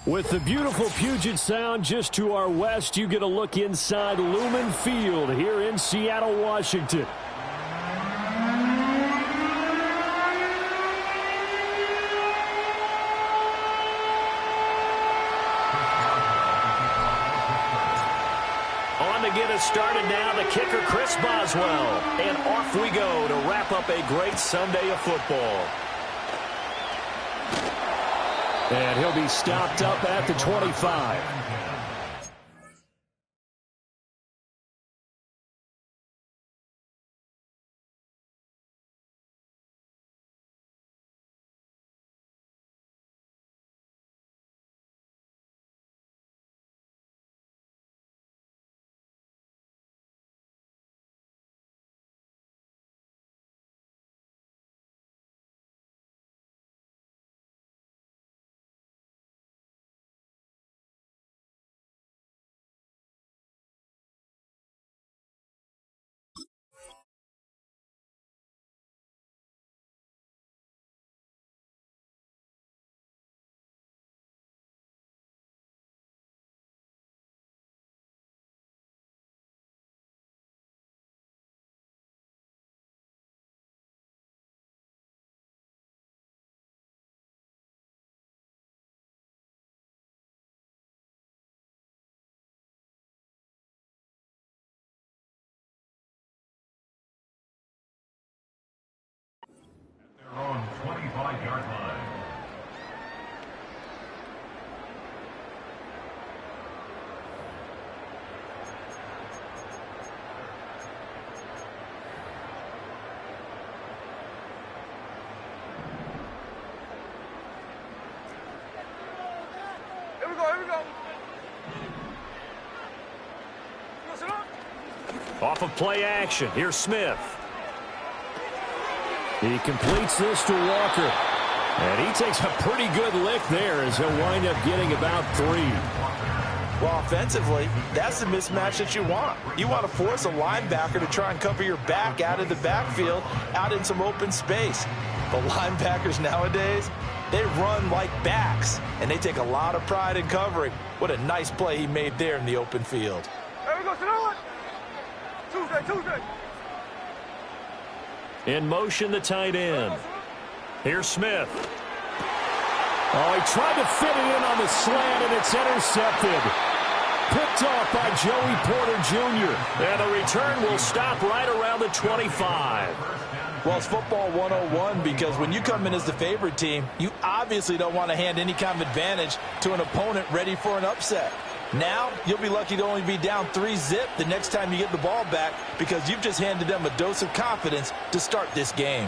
With the beautiful Puget Sound just to our west, you get a look inside Lumen Field here in Seattle, Washington. On to get us started now, the kicker, Chris Boswell. And off we go to wrap up a great Sunday of football. And he'll be stopped up at the 25. On 25-yard line. Here we go. Off of play action, here's Smith. He completes this to Walker. And he takes a pretty good lick there as he'll wind up getting about 3. Well, offensively, that's the mismatch that you want. You want to force a linebacker to try and cover your back out of the backfield, out in some open space. But linebackers nowadays, they run like backs, and they take a lot of pride in covering. What a nice play he made there in the open field. There we go, Tuesday. In motion, the tight end. Here's Smith. Oh, he tried to fit it in on the slant, and it's intercepted. Picked off by Joey Porter Jr. And the return will stop right around the 25. Well, it's football 101 because when you come in as the favorite team, you obviously don't want to hand any kind of advantage to an opponent ready for an upset. Now, you'll be lucky to only be down 3-zip the next time you get the ball back because you've just handed them a dose of confidence to start this game.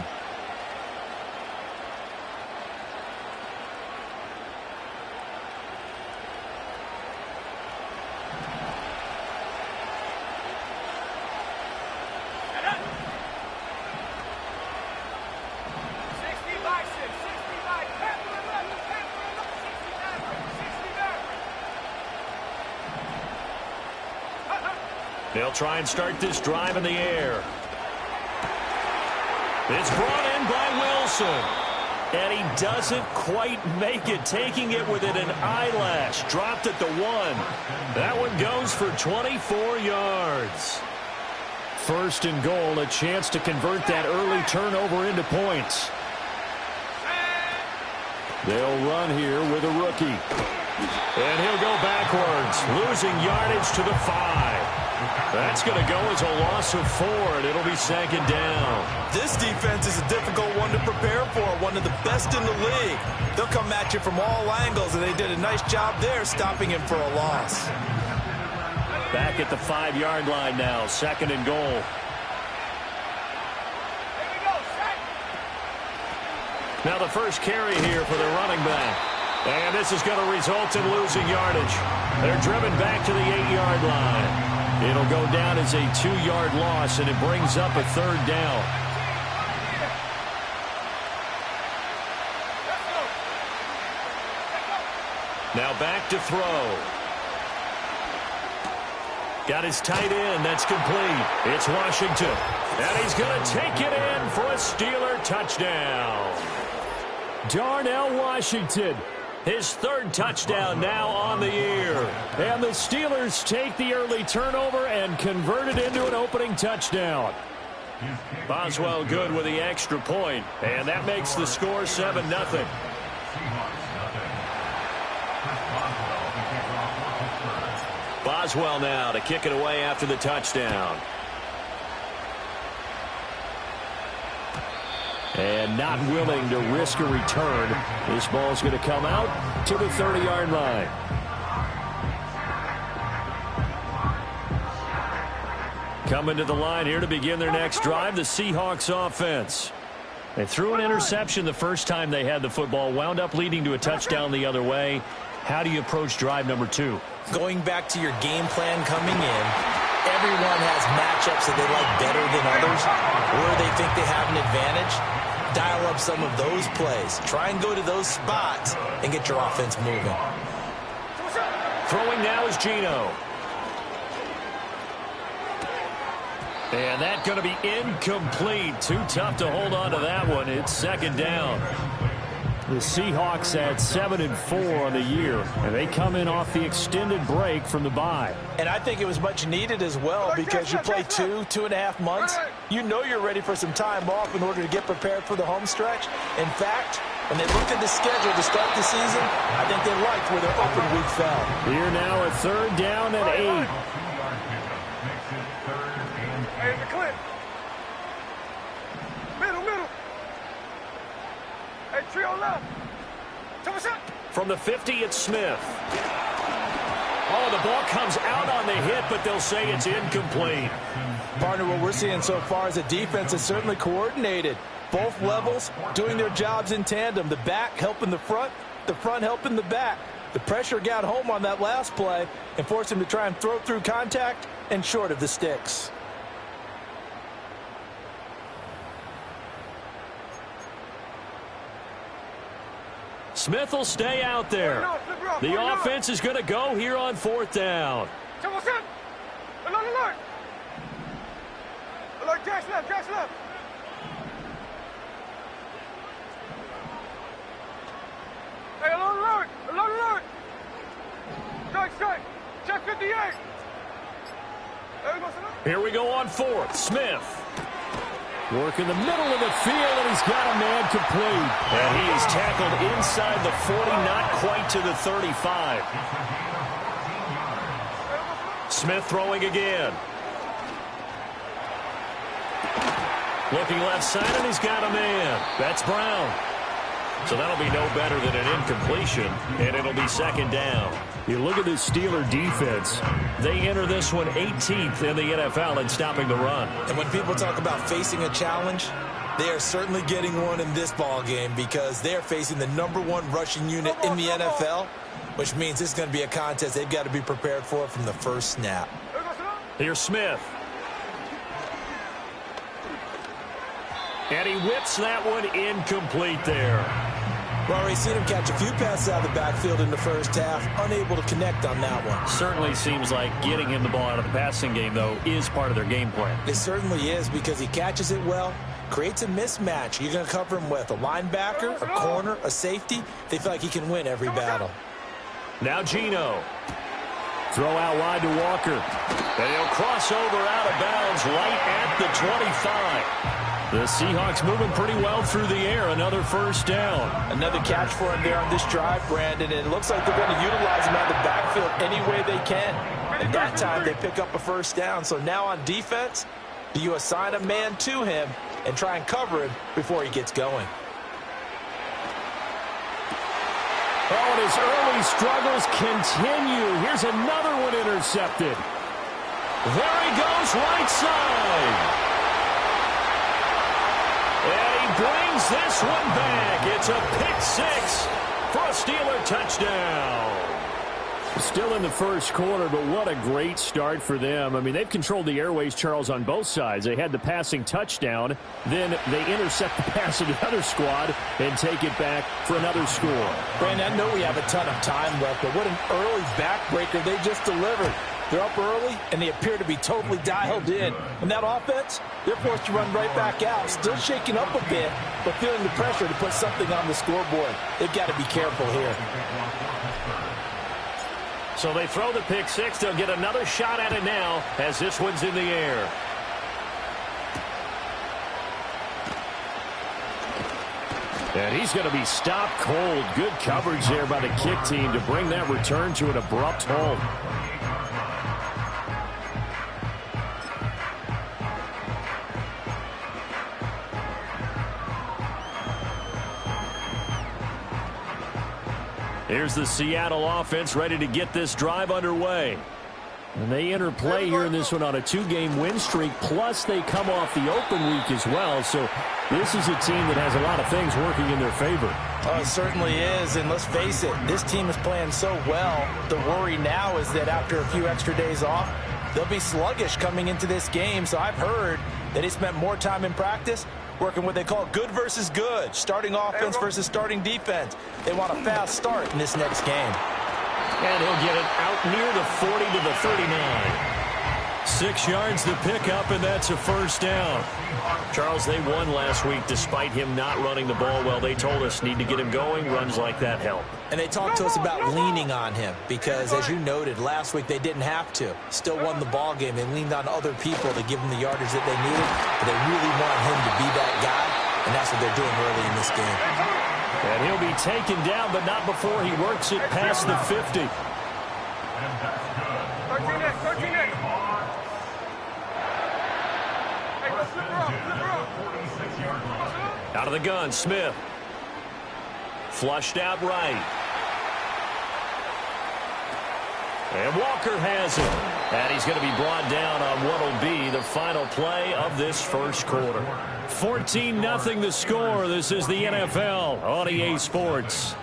They'll try and start this drive in the air. It's brought in by Wilson. And he doesn't quite make it, taking it within an eyelash. Dropped at the 1. That one goes for 24 yards. First and goal, a chance to convert that early turnover into points. They'll run here with a rookie. And he'll go backwards, losing yardage to the 5. That's going to go as a loss of 4, and it'll be second down. This defense is a difficult one to prepare for, one of the best in the league. They'll come at you from all angles, and they did a nice job there stopping him for a loss. Back at the 5-yard line now, second and goal. Now the first carry here for the running back. And this is going to result in losing yardage. They're driven back to the 8-yard line. It'll go down as a 2-yard loss, and it brings up a third down. Now back to throw. Got his tight end. That's complete. It's Washington. And he's going to take it in for a Steeler touchdown. Darnell Washington His third touchdown now on the year. And the Steelers take the early turnover and convert it into an opening touchdown. Boswell good with the extra point, and that makes the score 7-0. Boswell now to kick it away after the touchdown. And not willing to risk a return. This ball's going to come out to the 30-yard line. Coming to the line here to begin their next drive, the Seahawks offense. They threw an interception the first time they had the football, wound up leading to a touchdown the other way. How do you approach drive number 2? Going back to your game plan coming in, everyone has matchups that they like better than others, or they think they have an advantage. Dial up some of those plays. Try and go to those spots and get your offense moving. Throwing now is Geno. And that's going to be incomplete. Too tough to hold on to that one. It's second down. The Seahawks at 7-4 on the year, and they come in off the extended break from the bye. And I think it was much needed as well, because you play 2.5 months. You know you're ready for some time off in order to get prepared for the home stretch. In fact, when they looked at the schedule to start the season, I think they liked where their open week fell. Here now a third down at 8. Hey, the clip. Middle. Hey, trio left. From the 50, it's Smith. Oh, the ball comes out on the hit, but they'll say it's incomplete. Partner, what we're seeing so far is a defense is certainly coordinated. Both levels doing their jobs in tandem. The back helping the front helping the back. The pressure got home on that last play and forced him to try and throw through contact and short of the sticks. Smith will stay out there. The offense is going to go here on fourth down. Alert, Jack's left. Hey, alert. Strike. Check 58. Here we go on fourth. Smith. Work in the middle of the field, and he's got a man complete. And he is tackled inside the 40, not quite to the 35. Smith throwing again. Looking left side, and he's got a man. That's Brown. So that'll be no better than an incompletion, and it'll be second down. You look at this Steeler defense. They enter this one 18th in the NFL in stopping the run. And when people talk about facing a challenge, they are certainly getting one in this ball game, because they are facing the #1 rushing unit in the NFL, which means this is going to be a contest they've got to be prepared for from the first snap. Here's Smith. And he whips that one incomplete there. We've already seen him catch a few passes out of the backfield in the first half, unable to connect on that one. Certainly seems like getting him the ball out of the passing game, though, is part of their game plan. It certainly is, because he catches it well, creates a mismatch. You're going to cover him with a linebacker, a corner, a safety. They feel like he can win every battle. Now Geno. Throw out wide to Walker. And he'll cross over out of bounds right at the 25. The Seahawks moving pretty well through the air. Another first down. Another catch for him there on this drive, Brandon. And it looks like they're going to utilize him out of the backfield any way they can. And that time they pick up a first down. So now on defense, do you assign a man to him and try and cover him before he gets going? Oh, and his early struggles continue. Here's another one intercepted. There he goes, right side. And he brings this one back. It's a pick six for a Steeler touchdown. Still in the first quarter, but what a great start for them. I mean, they've controlled the airways, Charles, on both sides. They had the passing touchdown. Then they intercept the pass of the other squad and take it back for another score. Brandon, I know we have a ton of time left, but what an early backbreaker they just delivered. They're up early, and they appear to be totally dialed in. And that offense, they're forced to run right back out, still shaking up a bit, but feeling the pressure to put something on the scoreboard. They've got to be careful here. So they throw the pick six. They'll get another shot at it now as this one's in the air. And he's going to be stopped cold. Good coverage there by the kick team to bring that return to an abrupt halt. Here's the Seattle offense ready to get this drive underway. And they enter play here in this one on a 2-game win streak, plus they come off the open week as well. So this is a team that has a lot of things working in their favor. Oh, it certainly is, and let's face it, this team is playing so well. The worry now is that after a few extra days off, they'll be sluggish coming into this game. So I've heard that they spent more time in practice working what they call good versus good, starting offense versus starting defense. They want a fast start in this next game. And he'll get it out near the 40 to the 39. 6 yards to pick up, and that's a first down. Charles, they won last week despite him not running the ball well. They told us need to get him going. Runs like that help. And they talked to us about leaning on him because, as you noted, last week they didn't have to. Still won the ball game. They leaned on other people to give them the yardage that they needed, but they really want him to be that guy, and that's what they're doing early in this game. And he'll be taken down, but not before he works it past the 50. 13 Out of the gun, Smith. Flushed out right. And Walker has it. And he's going to be brought down on what will be the final play of this first quarter. 14-0 the score. This is the NFL on EA Sports.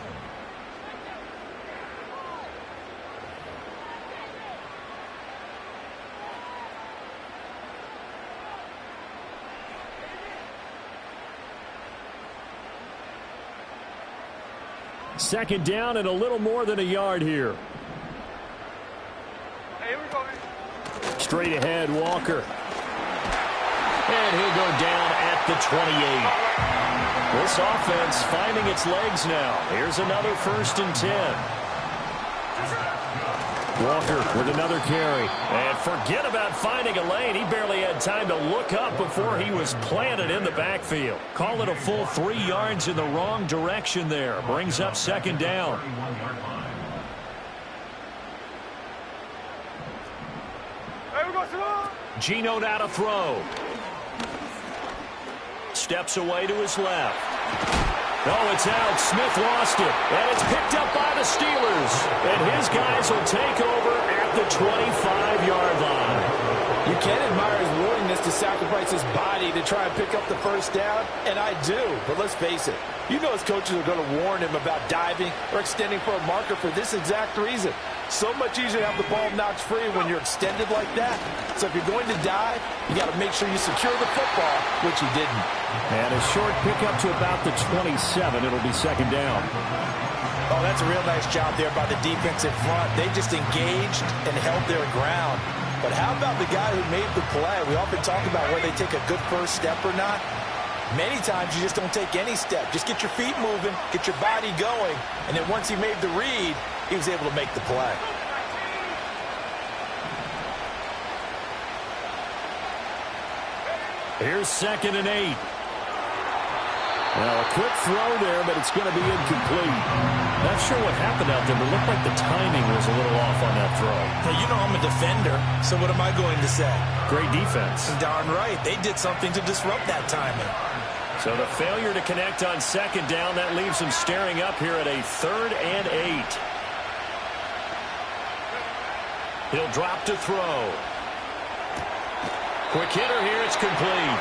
Second down and a little more than a yard here. Hey, here we go. Straight ahead, Walker. And he'll go down at the 28. This offense finding its legs now. Here's another 1st and 10. Walker with another carry. And forget about finding a lane. He barely had time to look up before he was planted in the backfield. Call it a full 3 yards in the wrong direction there. Brings up second down. Hey, we go, Simone. Geno now to throw. Steps away to his left. Oh, it's out. Smith lost it. And it's picked up by the Steelers. And his guys will take over at the 25-yard line. You can admire his willingness to sacrifice his body to try and pick up the first down, and I do. But let's face it, you know his coaches are going to warn him about diving or extending for a marker for this exact reason. So much easier to have the ball knocked free when you're extended like that. So if you're going to dive, you got to make sure you secure the football, which he didn't. And a short pickup to about the 27. It'll be second down. Oh, that's a real nice job there by the defensive front. They just engaged and held their ground. But how about the guy who made the play? We often talk about whether they take a good first step or not. Many times you just don't take any step. Just get your feet moving, get your body going, and then once he made the read, he was able to make the play. Here's 2nd and 8. Well, a quick throw there, but it's going to be incomplete. Not sure what happened out there, but it looked like the timing was a little off on that throw. Hey, you know I'm a defender, so what am I going to say? Great defense. Darn right. They did something to disrupt that timing. So the failure to connect on second down, that leaves him staring up here at a 3rd and 8. He'll drop to throw. Quick hitter here, it's complete.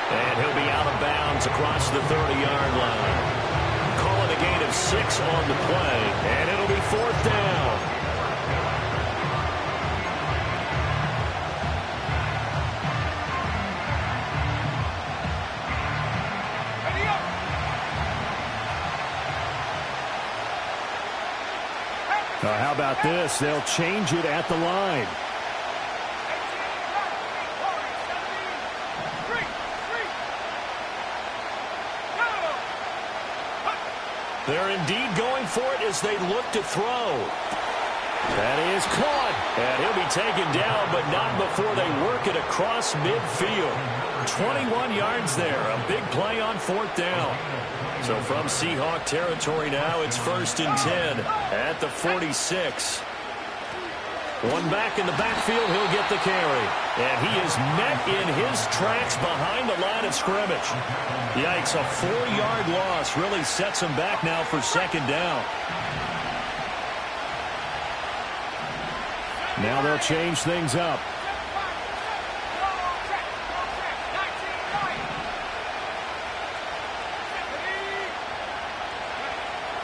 And he'll be out of bounds across the 30-yard line. Call it a gain of 6 on the play, and it'll be 4th down. How about this? They'll change it at the line. They're indeed going for it as they look to throw. That is caught. And he'll be taken down, but not before they work it across midfield. 21 yards there. A big play on 4th down. So from Seahawk territory now, it's 1st and 10 at the 46. One back in the backfield, he'll get the carry. And he is met in his tracks behind the line of scrimmage. Yikes, a 4-yard loss really sets him back now for 2nd down. Now they'll change things up.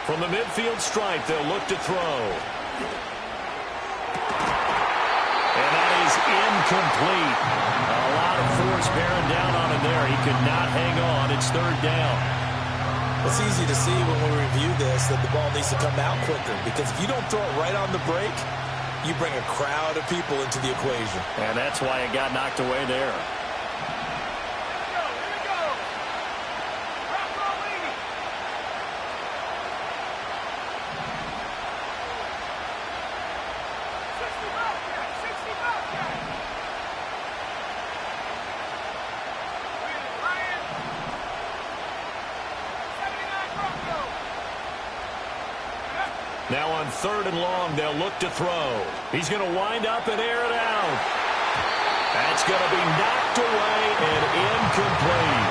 From the midfield stripe, they'll look to throw. And that is incomplete. A lot of force bearing down on him there. He could not hang on. It's 3rd down. It's easy to see when we review this that the ball needs to come out quicker, because if you don't throw it right on the break, you bring a crowd of people into the equation. And that's why it got knocked away there. Now on 3rd and long, they'll look to throw. He's going to wind up and air it out. That's going to be knocked away and incomplete.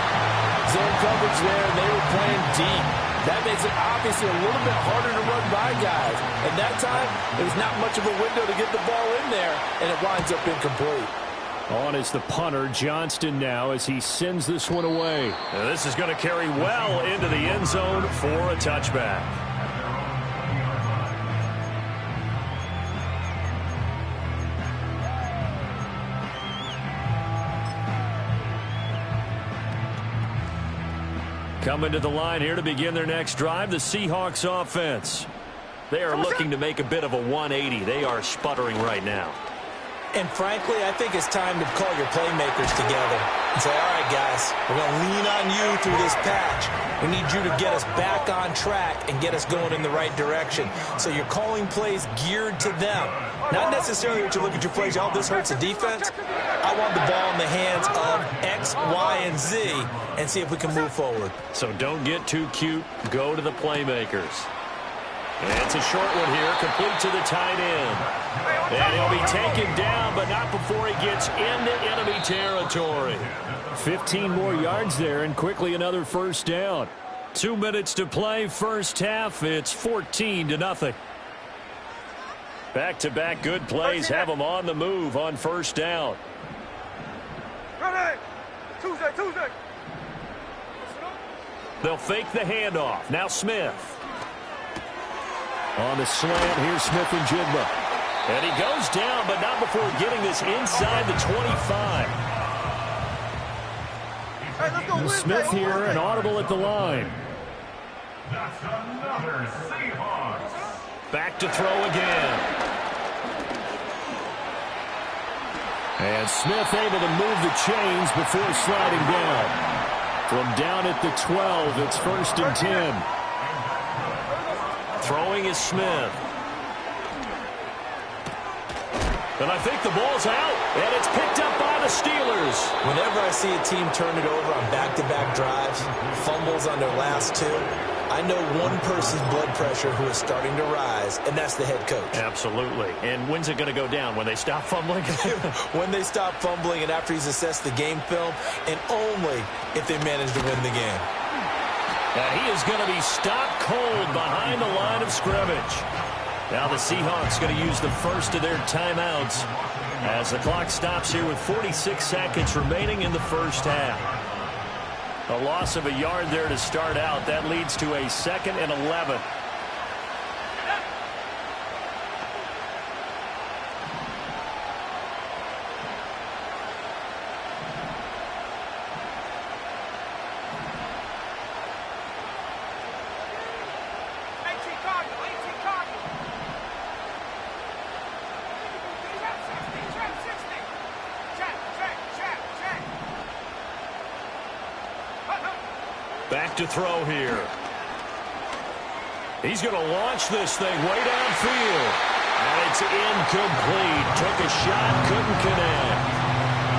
Zone coverage there, and they were playing deep. That makes it obviously a little bit harder to run by guys. And that time, there's not much of a window to get the ball in there, and it winds up incomplete. On is the punter, Johnston, now as he sends this one away. Now this is going to carry well into the end zone for a touchback. Coming to the line here to begin their next drive, the Seahawks offense. They are looking to make a bit of a 180. They are sputtering right now. And frankly, I think it's time to call your playmakers together and say, all right, guys, we're going to lean on you through this patch. We need you to get us back on track and get us going in the right direction. So you're calling plays geared to them. Not necessarily that you look at your plays, oh, this hurts the defense. I want the ball in the hands of X, Y, and Z and see if we can move forward. So don't get too cute. Go to the playmakers. And it's a short one here, complete to the tight end. And he'll be taken down, but not before he gets into enemy territory. 15 more yards there, and quickly another 1st down. 2 minutes to play, first half. It's 14-0. Back-to-back good plays have them on the move on 1st down. Tuesday. They'll fake the handoff. Now Smith. On the slant, here's Smith and Jigba. And he goes down, but not before getting this inside the 25. Smith here, an audible at the line. That's another Seahawks. Back to throw again. And Smith able to move the chains before sliding down. From down at the 12, it's 1st and 10. Throwing is Smith. And I think the ball's out, and it's picked up by the Steelers. Whenever I see a team turn it over on back-to-back drives, fumbles on their last 2, I know one person's blood pressure who is starting to rise, and that's the head coach. Absolutely. And when's it going to go down? When they stop fumbling? When they stop fumbling and after he's assessed the game film, and only if they manage to win the game. And he is going to be stopped cold behind the line of scrimmage. Now the Seahawks going to use the first of their timeouts as the clock stops here with 46 seconds remaining in the first half. A loss of a yard there to start out. That leads to a 2nd and 11. Back to throw here. He's going to launch this thing way downfield. And it's incomplete. Took a shot, couldn't connect.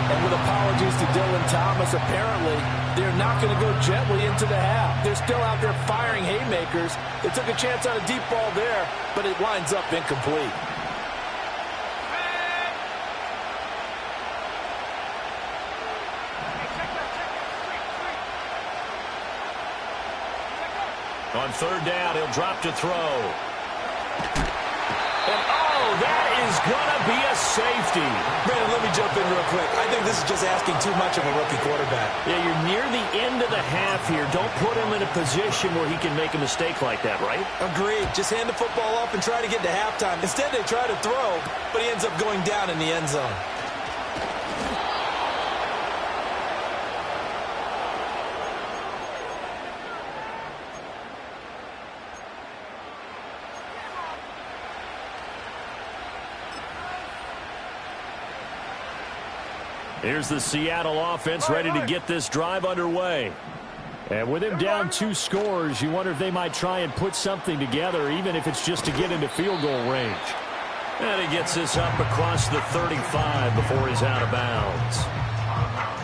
And with apologies to Dylan Thomas, apparently they're not going to go gently into the half. They're still out there firing haymakers. They took a chance on a deep ball there, but it winds up incomplete. On third down, he'll drop to throw. And, oh, that is going to be a safety. Brandon, let me jump in real quick. I think this is just asking too much of a rookie quarterback. Yeah, you're near the end of the half here. Don't put him in a position where he can make a mistake like that, right? Agreed. Just hand the football up and try to get to halftime. Instead, they try to throw, but he ends up going down in the end zone. Here's the Seattle offense ready to get this drive underway. And with him down 2 scores, you wonder if they might try and put something together, even if it's just to get into field goal range. And he gets this up across the 35 before he's out of bounds.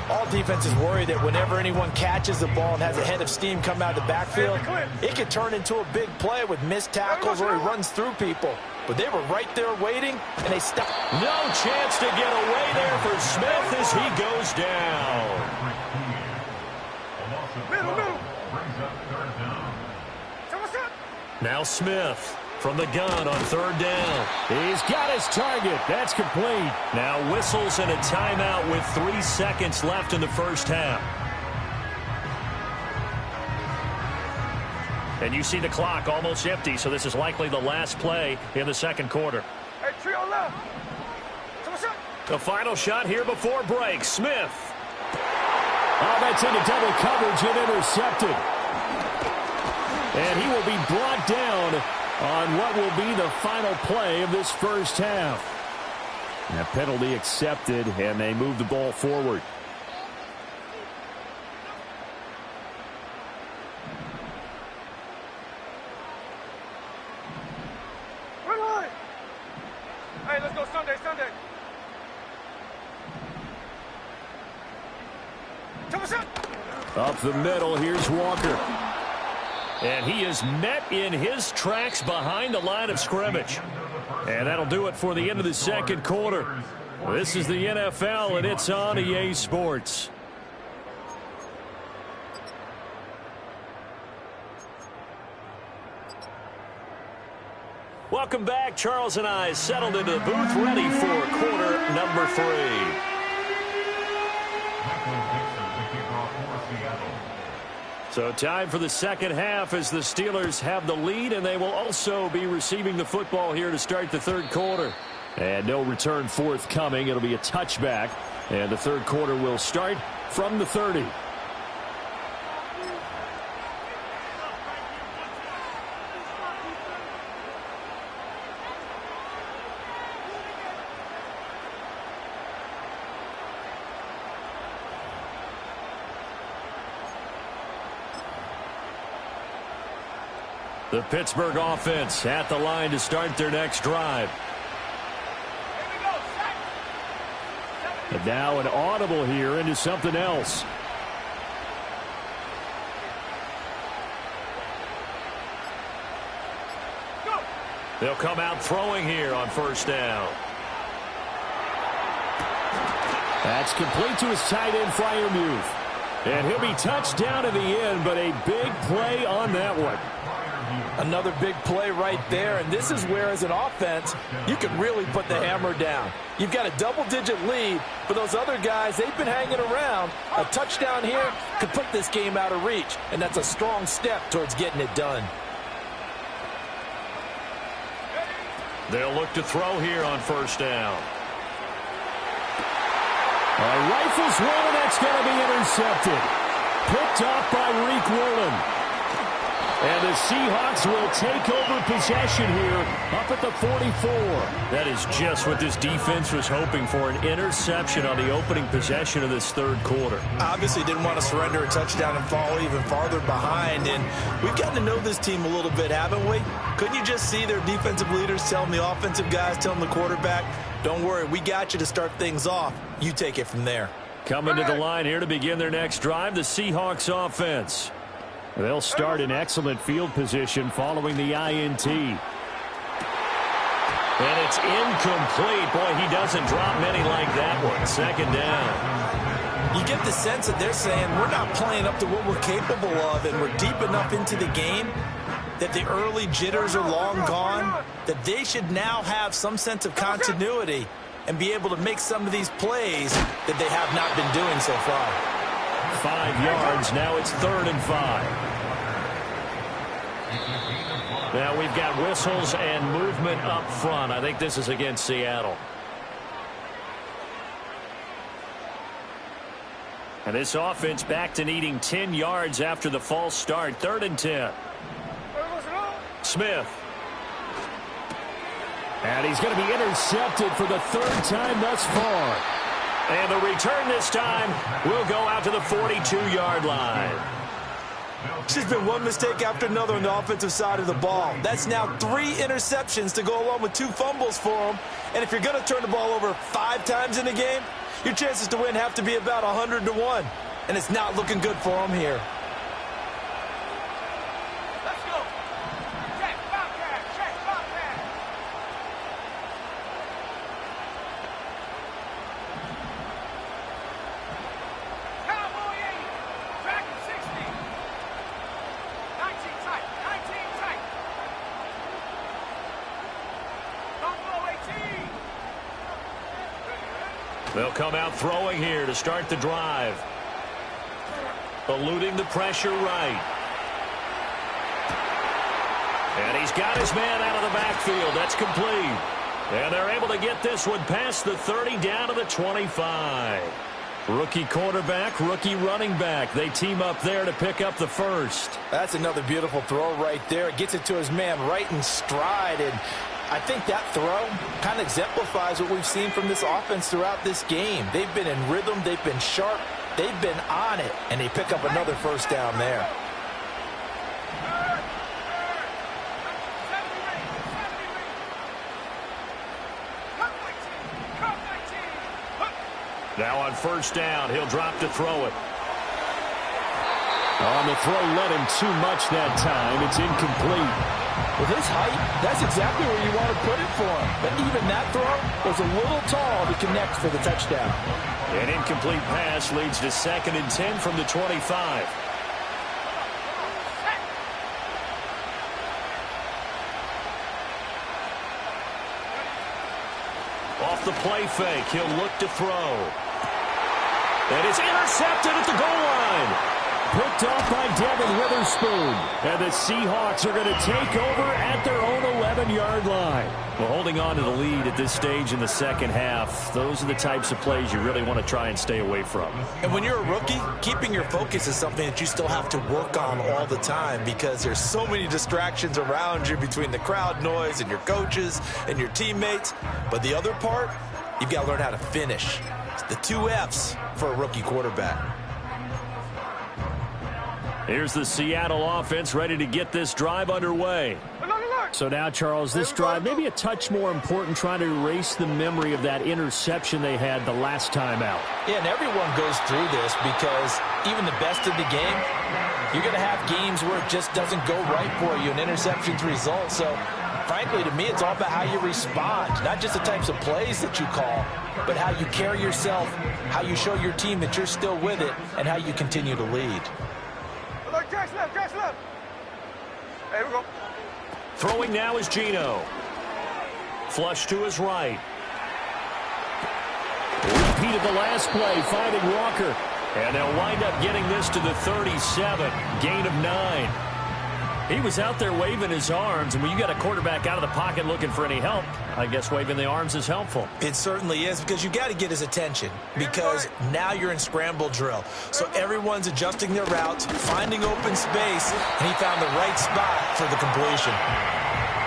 All defenses worry that whenever anyone catches the ball and has a head of steam come out of the backfield, it could turn into a big play with missed tackles or he runs through people. But they were right there waiting, and they stopped. No chance to get away there for Smith as he goes down. Now Smith from the gun on third down. He's got his target. That's complete. Now whistles and a timeout with 3 seconds left in the first half. And you see the clock almost empty, so this is likely the last play in the second quarter. Hey, trio left. The final shot here before break. Smith. Oh, that's into double coverage and intercepted. And he will be brought down on what will be the final play of this first half. And a penalty accepted, and they move the ball forward. Hey, let's go Sunday. Up the middle, here's Walker. And he is met in his tracks behind the line of scrimmage. And that'll do it for the end of the second quarter. This is the NFL, and it's on EA Sports. Welcome back. Charles and I settled into the booth, ready for quarter number 3. So time for the second half as the Steelers have the lead, and they will also be receiving the football here to start the third quarter. And no return forthcoming. It'll be a touchback, and the third quarter will start from the 30. The Pittsburgh offense at the line to start their next drive. And now an audible here into something else. They'll come out throwing here on first down. That's complete to his tight end, Freiermuth. And he'll be touched down in the end, but a big play on that one. Another big play right there, and this is where, as an offense, you can really put the hammer down. You've got a double-digit lead, but those other guys, they've been hanging around. A touchdown here could put this game out of reach, and that's a strong step towards getting it done. They'll look to throw here on first down. Rifles one, and that's going to be intercepted. Picked off by Reek Woolen. And the Seahawks will take over possession here up at the 44. That is just what this defense was hoping for, an interception on the opening possession of this third quarter. Obviously didn't want to surrender a touchdown and fall even farther behind. And we've gotten to know this team a little bit, haven't we? Couldn't you just see their defensive leaders telling the offensive guys, telling the quarterback, don't worry, we got you to start things off. You take it from there. Coming to the line here to begin their next drive, the Seahawks offense. They'll start in excellent field position following the INT. And it's incomplete. Boy, he doesn't drop many like that one. Second down. You get the sense that they're saying we're not playing up to what we're capable of, and we're deep enough into the game that the early jitters are long gone, that they should now have some sense of continuity and be able to make some of these plays that they have not been doing so far. 5 yards. Now it's 3rd and 5. Now we've got whistles and movement up front. I think this is against Seattle. And this offense back to needing 10 yards after the false start. 3rd and 10. Smith. And he's going to be intercepted for the 3rd time thus far. And the return this time will go out to the 42-yard line. It's just been one mistake after another on the offensive side of the ball. That's now 3 interceptions to go along with 2 fumbles for them. And if you're going to turn the ball over 5 times in a game, your chances to win have to be about 100 to 1. And it's not looking good for them here. They'll come out throwing here to start the drive. Eluding the pressure right. And he's got his man out of the backfield. That's complete. And they're able to get this one past the 30 down to the 25. Rookie quarterback, rookie running back. They team up there to pick up the first. That's another beautiful throw right there. Gets it to his man right in stride. And I think that throw kind of exemplifies what we've seen from this offense throughout this game. They've been in rhythm. They've been sharp. They've been on it. And they pick up another first down there. Now on first down, he'll drop to throw it. On the throw, let him too much that time. It's incomplete. With his height, that's exactly where you want to put it for him. But even that throw was a little tall to connect for the touchdown. An incomplete pass leads to 2nd and 10 from the 25. Off the play fake, he'll look to throw. And it's intercepted at the goal line. Picked off by Devin Witherspoon. And the Seahawks are going to take over at their own 11-yard line. Well, holding on to the lead at this stage in the second half, those are the types of plays you really want to try and stay away from. And when you're a rookie, keeping your focus is something that you still have to work on all the time because there's so many distractions around you between the crowd noise and your coaches and your teammates. But the other part, you've got to learn how to finish. It's the 2 F's for a rookie quarterback. Here's the Seattle offense ready to get this drive underway. So now, Charles, this drive maybe a touch more important, trying to erase the memory of that interception they had the last time out. Yeah, and everyone goes through this because even the best of the game, you're going to have games where it just doesn't go right for you, and interceptions result. So, frankly, to me, it's all about how you respond, not just the types of plays that you call, but how you carry yourself, how you show your team that you're still with it, and how you continue to lead. Catch left, catch left. There we go. Throwing now is Geno. Flush to his right. Repeated the last play, finding Walker. And they'll wind up getting this to the 37. Gain of 9. He was out there waving his arms, and when you got a quarterback out of the pocket looking for any help, I guess waving the arms is helpful. It certainly is, because you got to get his attention, because now you're in scramble drill. So everyone's adjusting their routes, finding open space, and he found the right spot for the completion.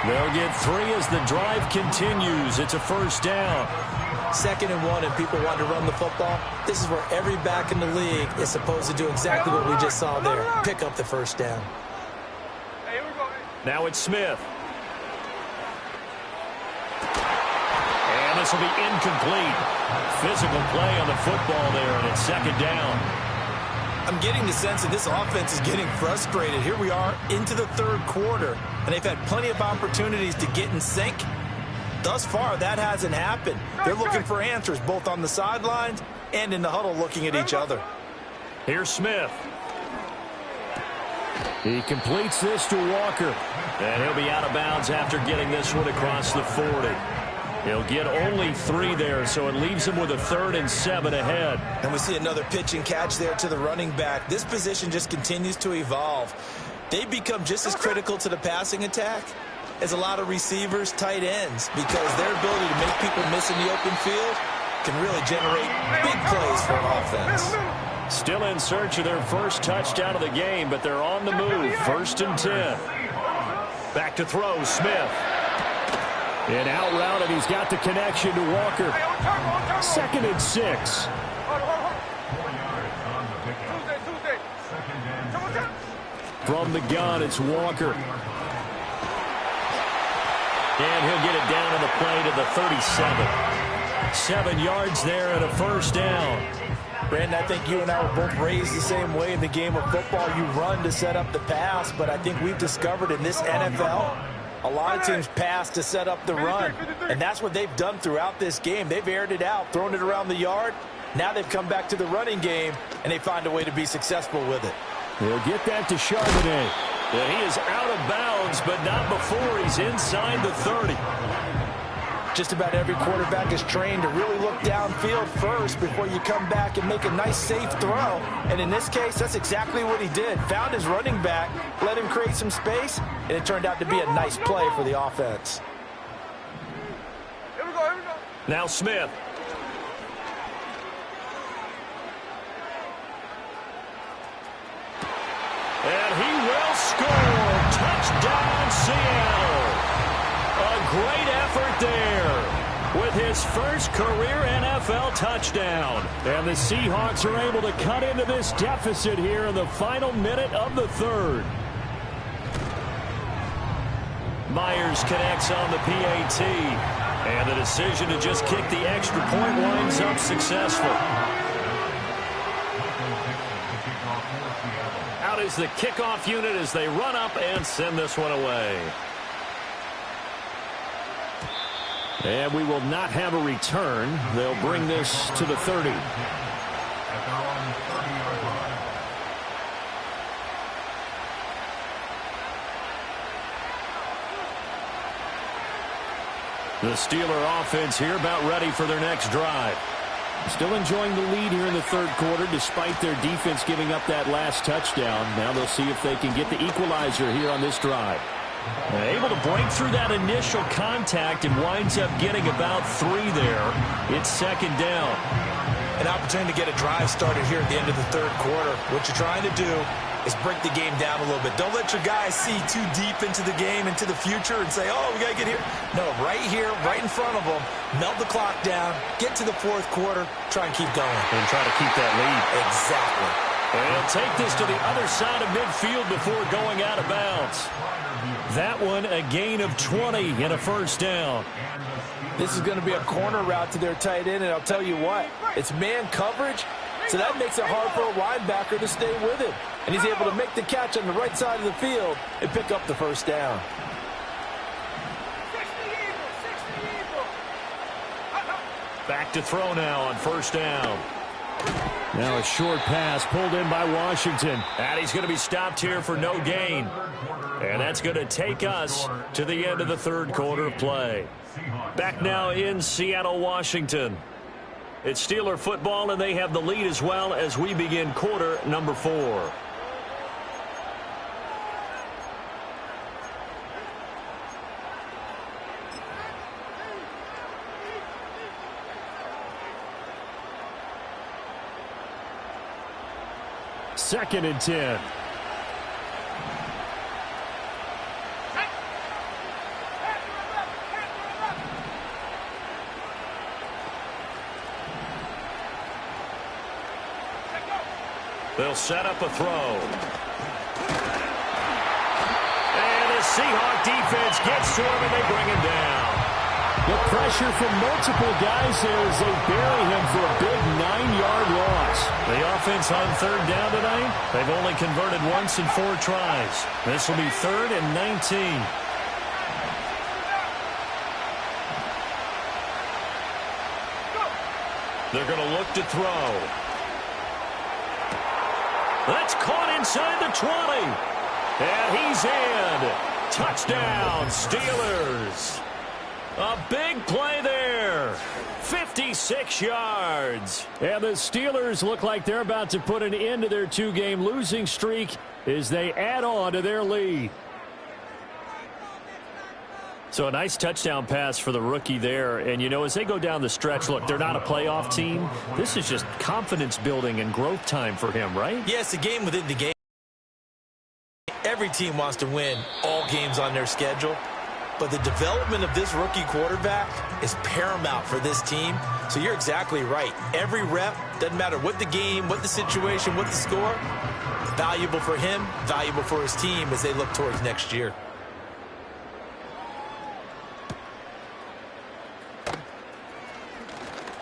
They'll get 3 as the drive continues. It's a first down. 2nd and 1, and people want to run the football. This is where every back in the league is supposed to do exactly what we just saw there, pick up the first down. Now it's Smith. And this will be incomplete. Physical play on the football there, and it's 2nd down. I'm getting the sense that this offense is getting frustrated. Here we are into the 3rd quarter, and they've had plenty of opportunities to get in sync. Thus far, that hasn't happened. They're looking for answers both on the sidelines and in the huddle looking at each other. Here's Smith. He completes this to Walker. And he'll be out of bounds after getting this one across the 40. He'll get only 3 there, so it leaves him with a 3rd and 7 ahead. And we see another pitch and catch there to the running back. This position just continues to evolve. They become just as critical to the passing attack as a lot of receivers, tight ends, because their ability to make people miss in the open field can really generate big plays for an offense. Still in search of their first touchdown of the game, but they're on the move. 1st and 10. Back to throw, Smith. And out route, and he's got the connection to Walker. 2nd and 6. From the gun, it's Walker. And he'll get it down on the play to the 37. 7 yards there and a first down. Brandon, I think you and I were both raised the same way in the game of football. You run to set up the pass, but I think we've discovered in this NFL, a lot of teams pass to set up the run. And that's what they've done throughout this game. They've aired it out, thrown it around the yard. Now they've come back to the running game, and they find a way to be successful with it. He'll get that to Charbonnet. And he is out of bounds, but not before he's inside the 30. Just about every quarterback is trained to really look downfield first before you come back and make a nice, safe throw. And in this case, that's exactly what he did. Found his running back, let him create some space, and it turned out to be a nice play for the offense. Here we go. Now Smith. And he will score. Touchdown, Seattle. A great effort there with his first career NFL touchdown. And the Seahawks are able to cut into this deficit here in the final minute of the 3rd. Myers connects on the PAT. And the decision to just kick the extra point winds up successful. Out is the kickoff unit as they run up and send this one away. And we will not have a return. They'll bring this to the 30. The Steeler offense here about ready for their next drive. Still enjoying the lead here in the 3rd quarter despite their defense giving up that last touchdown. Now they'll see if they can get the equalizer here on this drive. Able to break through that initial contact and winds up getting about 3 there. It's 2nd down. An opportunity to get a drive started here at the end of the 3rd quarter. What you're trying to do is break the game down a little bit. Don't let your guys see too deep into the game, into the future, and say, oh, we got to get here. No, right here, right in front of them, melt the clock down, get to the 4th quarter, try and keep going. And try to keep that lead. Exactly. And he'll take this to the other side of midfield before going out of bounds. That one, a gain of 20 and a first down. This is going to be a corner route to their tight end, and I'll tell you what, it's man coverage, so that makes it hard for a linebacker to stay with him. And he's able to make the catch on the right side of the field and pick up the first down. Back to throw now on first down. Now a short pass pulled in by Washington. And he's going to be stopped here for no gain. And that's going to take us to the end of the 3rd quarter of play. Back now in Seattle, Washington. It's Steeler football, and they have the lead as well as we begin quarter number 4. 2nd and 10. They'll set up a throw. And the Seahawk defense gets to him, and they bring him down. The pressure from multiple guys there as they bury him for a big 9-yard loss. The offense on 3rd down tonight, they've only converted once in 4 tries. This will be 3rd and 19. They're going to look to throw. That's caught inside the 20. And he's in. Touchdown, Steelers. A big play there. 56 yards. And the Steelers look like they're about to put an end to their 2-game losing streak as they add on to their lead. So a nice touchdown pass for the rookie there. And, you know, as they go down the stretch, look, they're not a playoff team. This is just confidence building and growth time for him, right? Yeah, it's a game within the game. Every team wants to win all games on their schedule. But the development of this rookie quarterback is paramount for this team. So you're exactly right. Every rep, doesn't matter what the game, what the situation, what the score, valuable for him, valuable for his team as they look towards next year.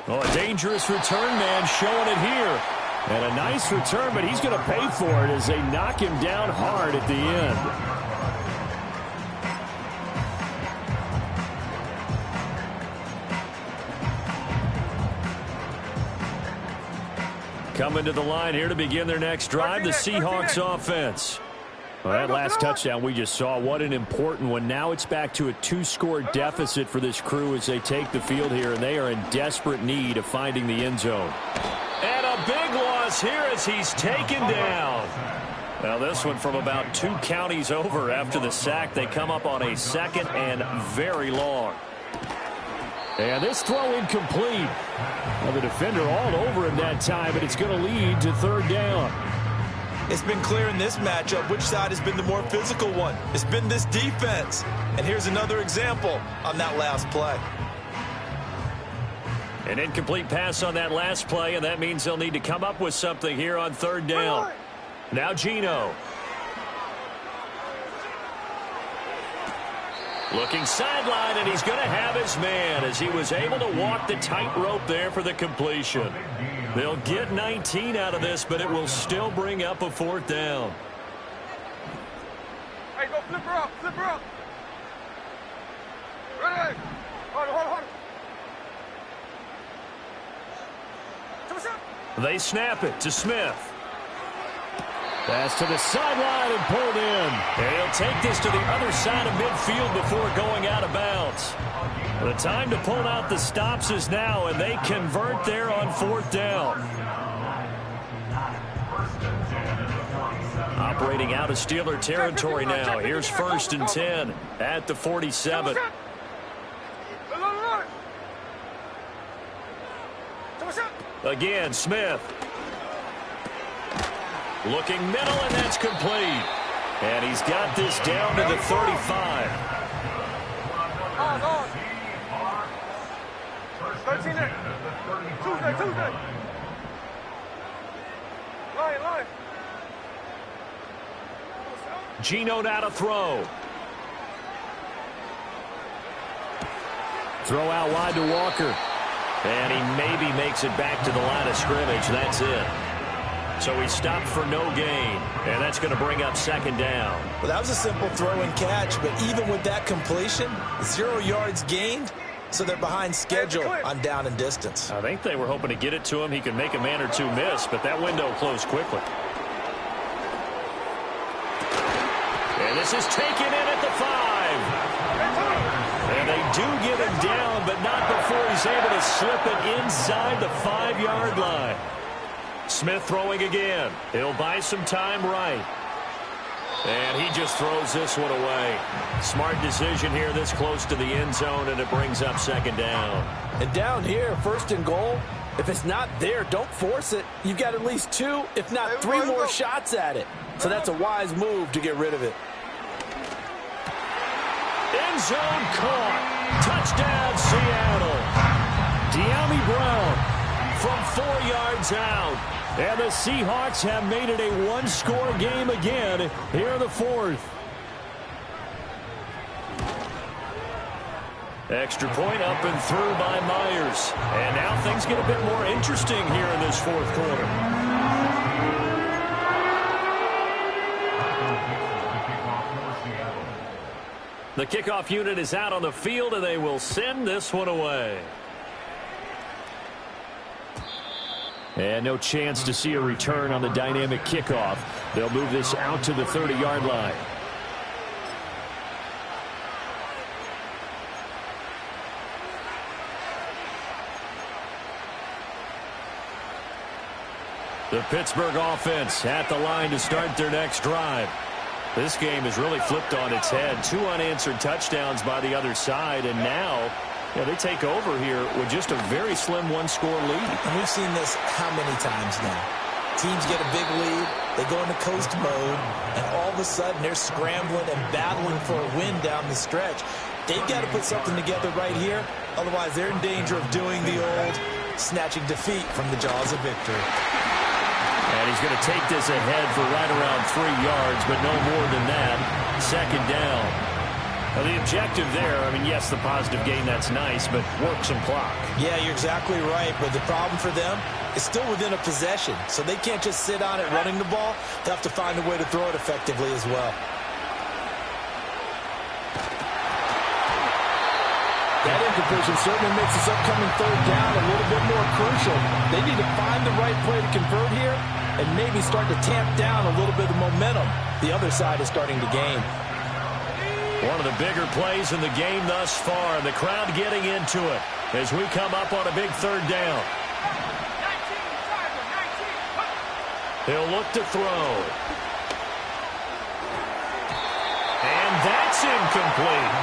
Oh, a dangerous return man showing it here. And a nice return, but he's going to pay for it as they knock him down hard at the end. Coming to the line here to begin their next drive, the Seahawks offense. Well, that last touchdown we just saw, what an important one. Now it's back to a 2-score deficit for this crew as they take the field here, and they are in desperate need of finding the end zone. And a big loss here as he's taken down. Now this one from about 2 counties over after the sack. They come up on a 2nd and very long. And this throw incomplete. Well, the defender all over him that time, but it's going to lead to 3rd down. It's been clear in this matchup which side has been the more physical one. It's been this defense. And here's another example on that last play. An incomplete pass on that last play, and that means they'll need to come up with something here on 3rd down. Now Geno. Looking sideline, and he's going to have his man as he was able to walk the tightrope there for the completion. They'll get 19 out of this, but it will still bring up a 4th down. Hey, go flip her up, flip her up. Ready? Hold it. They snap it to Smith. Pass to the sideline and pulled in. And he'll take this to the other side of midfield before going out of bounds. The time to pull out the stops is now, and they convert there on 4th down. Operating out of Steeler territory now. Here's 1st and 10 at the 47. Again, Smith. Looking middle, and that's complete. And he's got this down to the 35. 13 there. Tuesday. Line. Geno now to throw. Throw out wide to Walker. And he maybe makes it back to the line of scrimmage. That's it. So he stopped for no gain. And that's going to bring up 2nd down. Well, that was a simple throw and catch, but even with that completion, 0 yards gained, so they're behind schedule on down and distance. I think they were hoping to get it to him. He could make a man or two miss, but that window closed quickly. And this is taken in at the 5. And they do get him down, but not before he's able to slip it inside the 5-yard line. Smith throwing again. He'll buy some time right. And he just throws this one away. Smart decision here this close to the end zone, and it brings up 2nd down. And down here, 1st and goal, If it's not there, don't force it. You've got at least 2, if not 3 more shots at it. So that's a wise move to get rid of it. End zone caught. Touchdown, Seattle. De'Ami Brown from 4 yards out. And the Seahawks have made it a one-score game again here in the 4th. Extra point up and through by Myers. And now things get a bit more interesting here in this 4th quarter. The kickoff unit is out on the field, and they will send this one away. And no chance to see a return on the dynamic kickoff. They'll move this out to the 30-yard line. The Pittsburgh offense at the line to start their next drive. This game is really flipped on its head. 2 unanswered touchdowns by the other side, and now they take over here with just a very slim one-score lead. And we've seen this how many times now? Teams get a big lead, they go into coast mode, and all of a sudden they're scrambling and battling for a win down the stretch. They've got to put something together right here, otherwise they're in danger of doing the old snatching defeat from the jaws of victory. And he's going to take this ahead for right around 3 yards, but no more than that. 2nd down. Now, the objective there, yes, the positive gain, that's nice, but work some clock. Yeah, you're exactly right, but the problem for them is still within a possession, so they can't just sit on it running the ball. They have to find a way to throw it effectively as well. That incompletion certainly makes this upcoming 3rd down a little bit more crucial. They need to find the right play to convert here and maybe start to tamp down a little bit of momentum the other side is starting to gain. One of the bigger plays in the game thus far, and the crowd getting into it as we come up on a big 3rd down. He'll look to throw. And that's incomplete.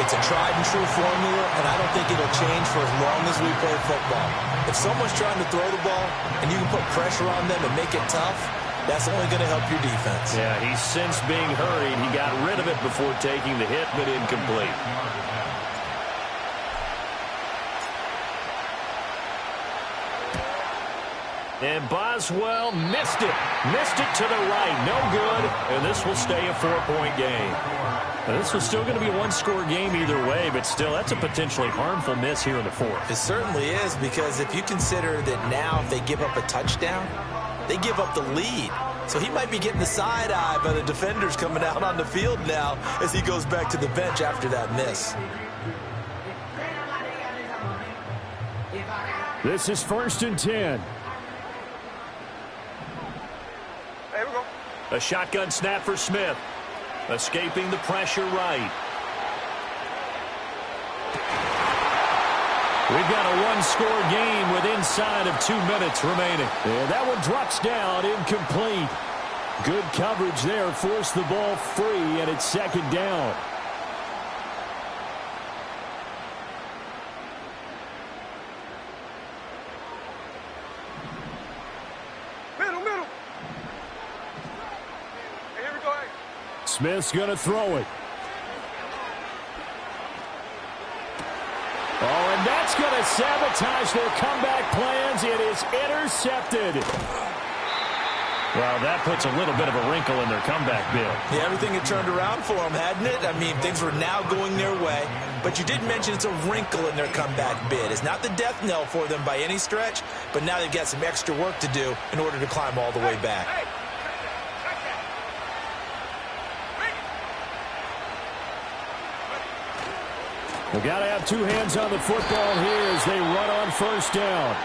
It's a tried-and-true formula, and I don't think it'll change for as long as we play football. If someone's trying to throw the ball and you can put pressure on them and make it tough, that's only going to help your defense. Yeah, he's since being hurried. He got rid of it before taking the hit, but incomplete. And Boswell missed it. Missed it to the right. No good. And this will stay a 4-point game. Now, this was still going to be a one-score game either way, but still, that's a potentially harmful miss here in the 4th. It certainly is, because if you consider that now if they give up a touchdown, they give up the lead. So he might be getting the side eye by the defenders coming out on the field now as he goes back to the bench after that miss. This is 1st and 10. Here we go. A shotgun snap for Smith. Escaping the pressure right. We've got a one-score game with inside of 2 minutes remaining. And that one drops down, incomplete. Good coverage there, forced the ball free, and it's 2nd down. Middle. Hey, here we go. Smith's going to throw it. Oh, and that's going to sabotage their comeback plans. It is intercepted. Well, that puts a little bit of a wrinkle in their comeback bid. Yeah, everything had turned around for them, hadn't it? I mean, things were now going their way. But you did mention it's a wrinkle in their comeback bid. It's not the death knell for them by any stretch, but now they've got some extra work to do in order to climb all the way back. We've got to have 2 hands on the football here as they run on 1st down.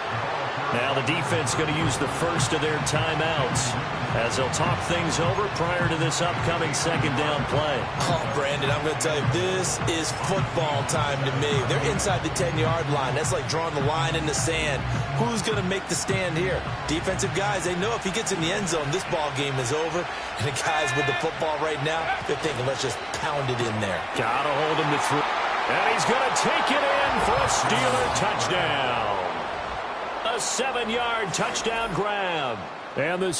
Now the defense going to use the first of their timeouts as they'll talk things over prior to this upcoming 2nd down play. Oh, Brandon, I'm going to tell you, this is football time to me. They're inside the 10-yard line. That's like drawing the line in the sand. Who's going to make the stand here? Defensive guys, they know if he gets in the end zone, this ball game is over. And the guys with the football right now, they're thinking, let's just pound it in there. Got to hold him to 3. And he's going to take it in for a Steeler touchdown. A a 7-yard touchdown grab. And the